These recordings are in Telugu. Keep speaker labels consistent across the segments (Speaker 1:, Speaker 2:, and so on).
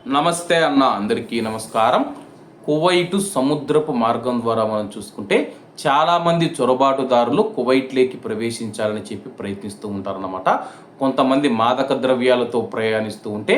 Speaker 1: నమస్తే అన్న, అందరికీ నమస్కారం. కువైట్ సముద్రపు మార్గం ద్వారా మనం చూసుకుంటే చాలామంది చొరబాటుదారులు కువైట్లోకి ప్రవేశించాలని చెప్పి ప్రయత్నిస్తూ ఉంటారన్నమాట. కొంతమంది మాదక ద్రవ్యాలతో ప్రయాణిస్తూ ఉంటే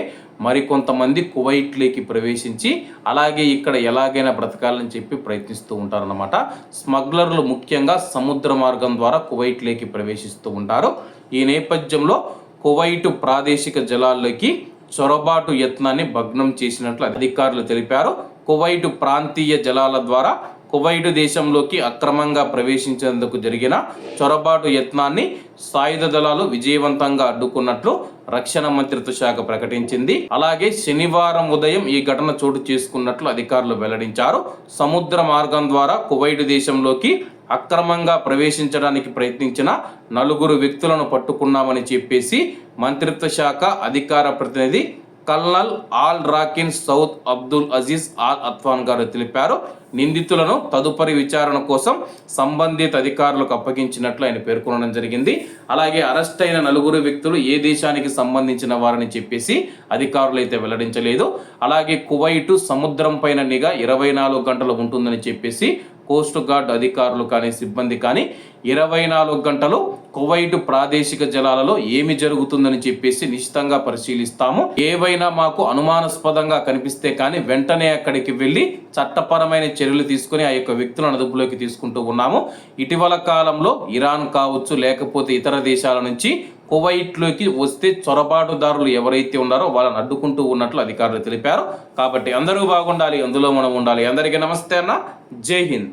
Speaker 1: మరికొంతమంది కువైట్లోకి ప్రవేశించి అలాగే ఇక్కడ ఎలాగైనా బ్రతకాలని చెప్పి ప్రయత్నిస్తూ ఉంటారన్నమాట. స్మగ్లర్లు ముఖ్యంగా సముద్ర మార్గం ద్వారా కువైట్లోకి ప్రవేశిస్తూ ఉంటారు. ఈ నేపథ్యంలో కువైట్ ప్రాదేశిక జలాల్లోకి చొరబాటు యత్నాన్ని భగ్నం చేసినట్లు అధికారులు తెలిపారు. కువైట్ ప్రాంతీయ జలాల ద్వారా కువైట్ దేశంలోకి అక్రమంగా ప్రవేశించేందుకు జరిగిన చొరబాటు యత్నాన్ని సాయుధ దళాలు విజయవంతంగా అడ్డుకున్నట్లు రక్షణ మంత్రిత్వ శాఖ ప్రకటించింది. అలాగే శనివారం ఉదయం ఈ ఘటన చోటు చేసుకున్నట్లు అధికారులు వెల్లడించారు. సముద్ర మార్గం ద్వారా కువైట్ దేశంలోకి అక్రమంగా ప్రవేశించడానికి ప్రయత్నించిన 4 వ్యక్తులను పట్టుకున్నామని చెప్పేసి మంత్రిత్వ శాఖ అధికార ప్రతినిధి colonel Al Rakin Saud Abdul Aziz Al Atwan గారు తెలిపారు. నిందితులను తదుపరి విచారణ కోసం సంబంధిత అధికారులకు అప్పగించినట్లు ఆయన పేర్కొనడం జరిగింది. అలాగే అరెస్ట్ అయిన 4 వ్యక్తులు ఏ దేశానికి సంబంధించిన వారని చెప్పేసి అధికారులు అయితే వెల్లడించలేదు. అలాగే కువైట్ సముద్రం పైన నిఘా 24 గంటలు ఉంటుందని చెప్పేసి కోస్ట్ గార్డ్ అధికారులు కానీ సిబ్బంది కానీ 24 గంటలు కువైట్ ప్రాదేశిక జలాలలో ఏమి జరుగుతుందని చెప్పేసి నిశ్చితంగా పరిశీలిస్తాము. ఏవైనా మాకు అనుమానాస్పదంగా కనిపిస్తే కానీ వెంటనే అక్కడికి వెళ్ళి చట్టపరమైన చర్యలు తీసుకుని ఆ యొక్క వ్యక్తులను అదుపులోకి తీసుకుంటూ ఉన్నాము. ఇటీవల కాలంలో ఇరాన్ కావచ్చు లేకపోతే ఇతర దేశాల నుంచి కువైట్లోకి వస్తే చొరబాటుదారులు ఎవరైతే ఉన్నారో వాళ్ళని అడ్డుకుంటూ ఉన్నట్లు అధికారులు తెలిపారు. కాబట్టి అందరూ బాగుండాలి, అందులో మనం ఉండాలి. అందరికీ నమస్తే అన్న, జై హింద్.